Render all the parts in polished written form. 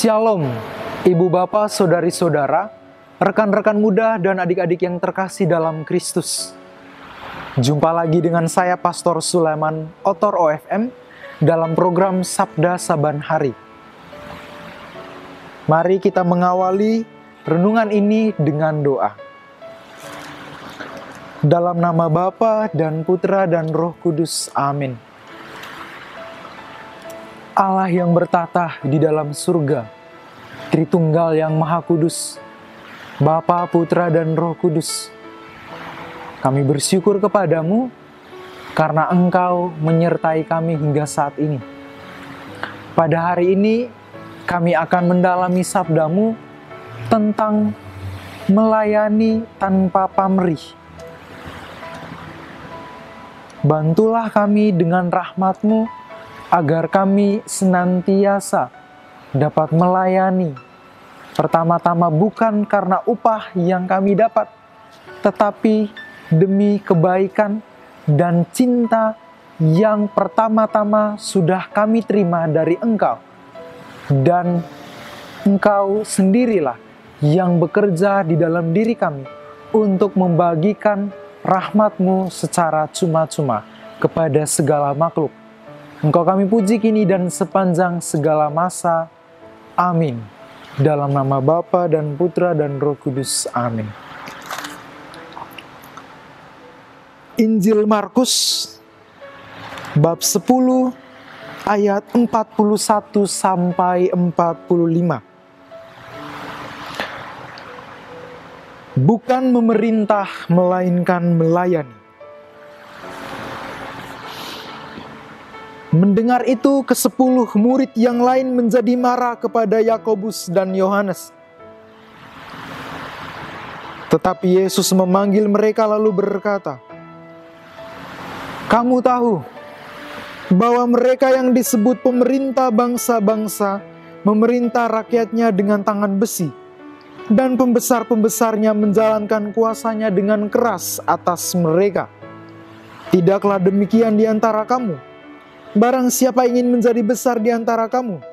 Shalom, Ibu Bapak, Saudari-saudara, rekan-rekan muda dan adik-adik yang terkasih dalam Kristus. Jumpa lagi dengan saya Pastor Sulaiman Otor OFM dalam program Sabda Saban Hari. Mari kita mengawali renungan ini dengan doa. Dalam nama Bapa dan Putra dan Roh Kudus, amin. Allah yang bertata di dalam surga, Tritunggal yang Maha Kudus, Bapa, Putra, dan Roh Kudus, kami bersyukur kepadamu karena Engkau menyertai kami hingga saat ini. Pada hari ini, kami akan mendalami sabdamu tentang melayani tanpa pamrih. Bantulah kami dengan rahmat-Mu, agar kami senantiasa dapat melayani, pertama-tama bukan karena upah yang kami dapat, tetapi demi kebaikan dan cinta yang pertama-tama sudah kami terima dari Engkau. Dan Engkau sendirilah yang bekerja di dalam diri kami untuk membagikan rahmat-Mu secara cuma-cuma kepada segala makhluk. Engkau kami puji kini dan sepanjang segala masa. Amin. Dalam nama Bapa dan Putra dan Roh Kudus. Amin. Injil Markus bab 10 ayat 41 sampai 45. Bukan memerintah melainkan melayani. Mendengar itu, ke-10 murid yang lain menjadi marah kepada Yakobus dan Yohanes. Tetapi Yesus memanggil mereka lalu berkata, "Kamu tahu bahwa mereka yang disebut pemerintah bangsa-bangsa memerintah rakyatnya dengan tangan besi, dan pembesar-pembesarnya menjalankan kuasanya dengan keras atas mereka. Tidaklah demikian di antara kamu. Barang siapa ingin menjadi besar di antara kamu,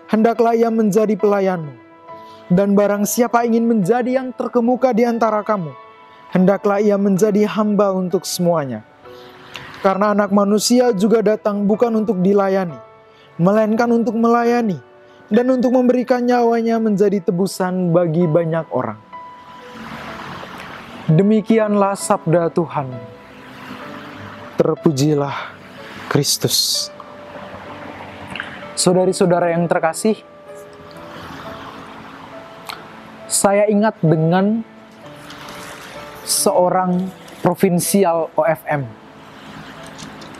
hendaklah ia menjadi pelayanmu. Dan barang siapa ingin menjadi yang terkemuka di antara kamu, hendaklah ia menjadi hamba untuk semuanya. Karena Anak Manusia juga datang bukan untuk dilayani, melainkan untuk melayani, dan untuk memberikan nyawanya menjadi tebusan bagi banyak orang." Demikianlah sabda Tuhan. Terpujilah Kristus. Saudari-saudara yang terkasih, saya ingat dengan seorang provinsial OFM.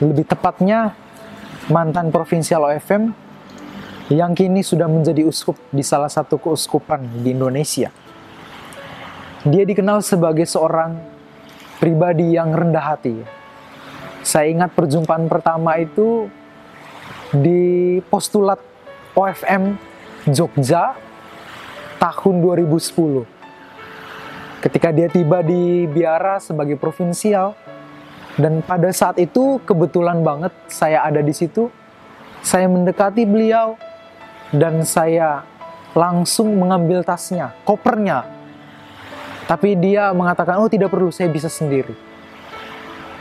Lebih tepatnya, mantan provinsial OFM yang kini sudah menjadi uskup di salah satu keuskupan di Indonesia. Dia dikenal sebagai seorang pribadi yang rendah hati. Saya ingat perjumpaan pertama itu di postulat OFM Jogja tahun 2010. Ketika dia tiba di Biara sebagai provinsial, dan pada saat itu kebetulan banget saya ada di situ, saya mendekati beliau dan saya langsung mengambil tasnya, kopernya. Tapi dia mengatakan, "Oh, tidak perlu, saya bisa sendiri."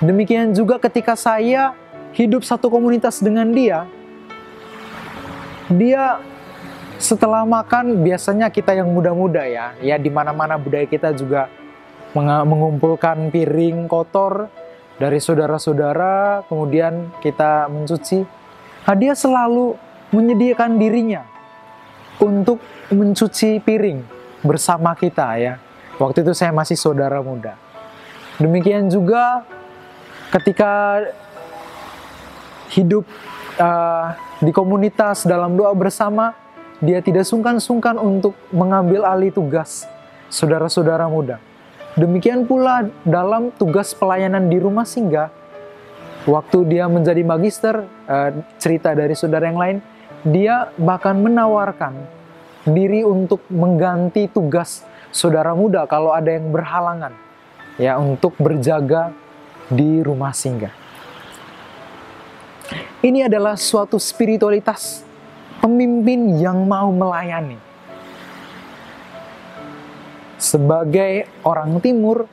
Demikian juga ketika saya hidup satu komunitas dengan dia setelah makan, biasanya kita yang muda-muda ya di mana-mana budaya kita juga mengumpulkan piring kotor dari saudara-saudara, kemudian kita mencuci. Dia selalu menyediakan dirinya untuk mencuci piring bersama kita ya. Waktu itu saya masih saudara muda. Demikian juga ketika hidup di komunitas dalam doa bersama, dia tidak sungkan-sungkan untuk mengambil alih tugas saudara-saudara muda. Demikian pula dalam tugas pelayanan di rumah singgah, waktu dia menjadi magister, cerita dari saudara yang lain, dia bahkan menawarkan diri untuk mengganti tugas saudara muda kalau ada yang berhalangan ya untuk berjaga di rumah singgah. Ini adalah suatu spiritualitas pemimpin yang mau melayani. Sebagai orang Timur,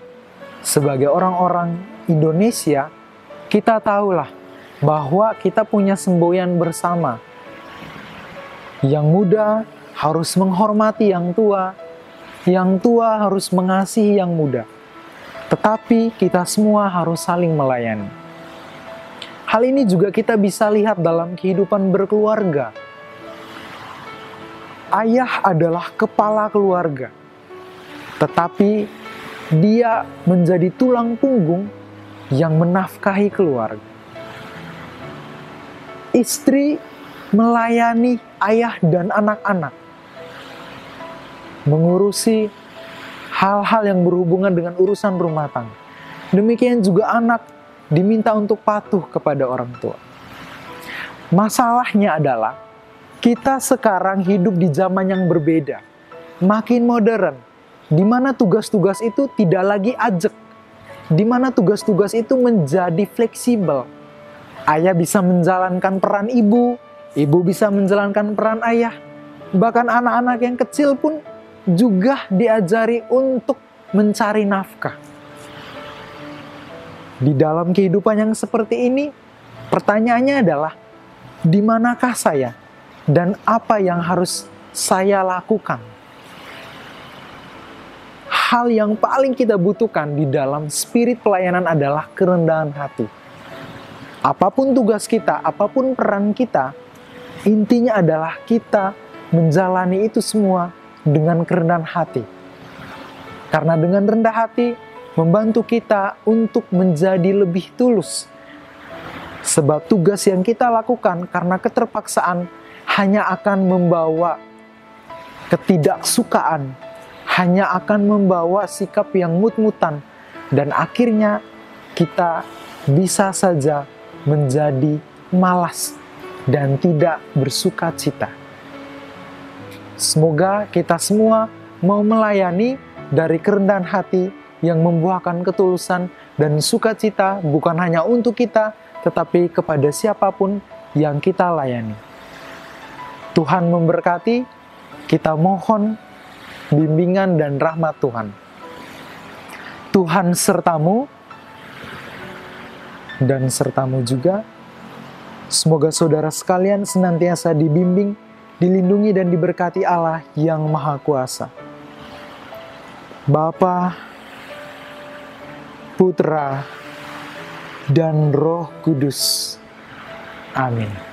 sebagai orang-orang Indonesia, kita tahulah bahwa kita punya semboyan bersama. Yang muda harus menghormati yang tua harus mengasihi yang muda. Tetapi kita semua harus saling melayani. Hal ini juga kita bisa lihat dalam kehidupan berkeluarga. Ayah adalah kepala keluarga, tetapi dia menjadi tulang punggung yang menafkahi keluarga. Istri melayani ayah dan anak-anak, mengurusi hal-hal yang berhubungan dengan urusan rumah tangga. Demikian juga anak diminta untuk patuh kepada orang tua. Masalahnya adalah kita sekarang hidup di zaman yang berbeda, makin modern, di mana tugas-tugas itu tidak lagi ajak, di mana tugas-tugas itu menjadi fleksibel. Ayah bisa menjalankan peran ibu bisa menjalankan peran ayah, bahkan anak-anak yang kecil pun juga diajari untuk mencari nafkah. Di dalam kehidupan yang seperti ini, pertanyaannya adalah, di manakah saya dan apa yang harus saya lakukan? Hal yang paling kita butuhkan di dalam spirit pelayanan adalah kerendahan hati. Apapun tugas kita, apapun peran kita, intinya adalah kita menjalani itu semua dengan kerendahan hati. Karena dengan rendah hati, membantu kita untuk menjadi lebih tulus. Sebab tugas yang kita lakukan karena keterpaksaan hanya akan membawa ketidaksukaan, hanya akan membawa sikap yang mut-mutan, dan akhirnya kita bisa saja menjadi malas dan tidak bersuka cita. Semoga kita semua mau melayani dari kerendahan hati yang membuahkan ketulusan dan sukacita bukan hanya untuk kita, tetapi kepada siapapun yang kita layani. Tuhan memberkati, kita mohon bimbingan dan rahmat Tuhan. Tuhan sertamu dan sertamu juga. Semoga saudara sekalian senantiasa dibimbing, dilindungi dan diberkati Allah yang Maha Kuasa. Bapa, Putra, dan Roh Kudus. Amin.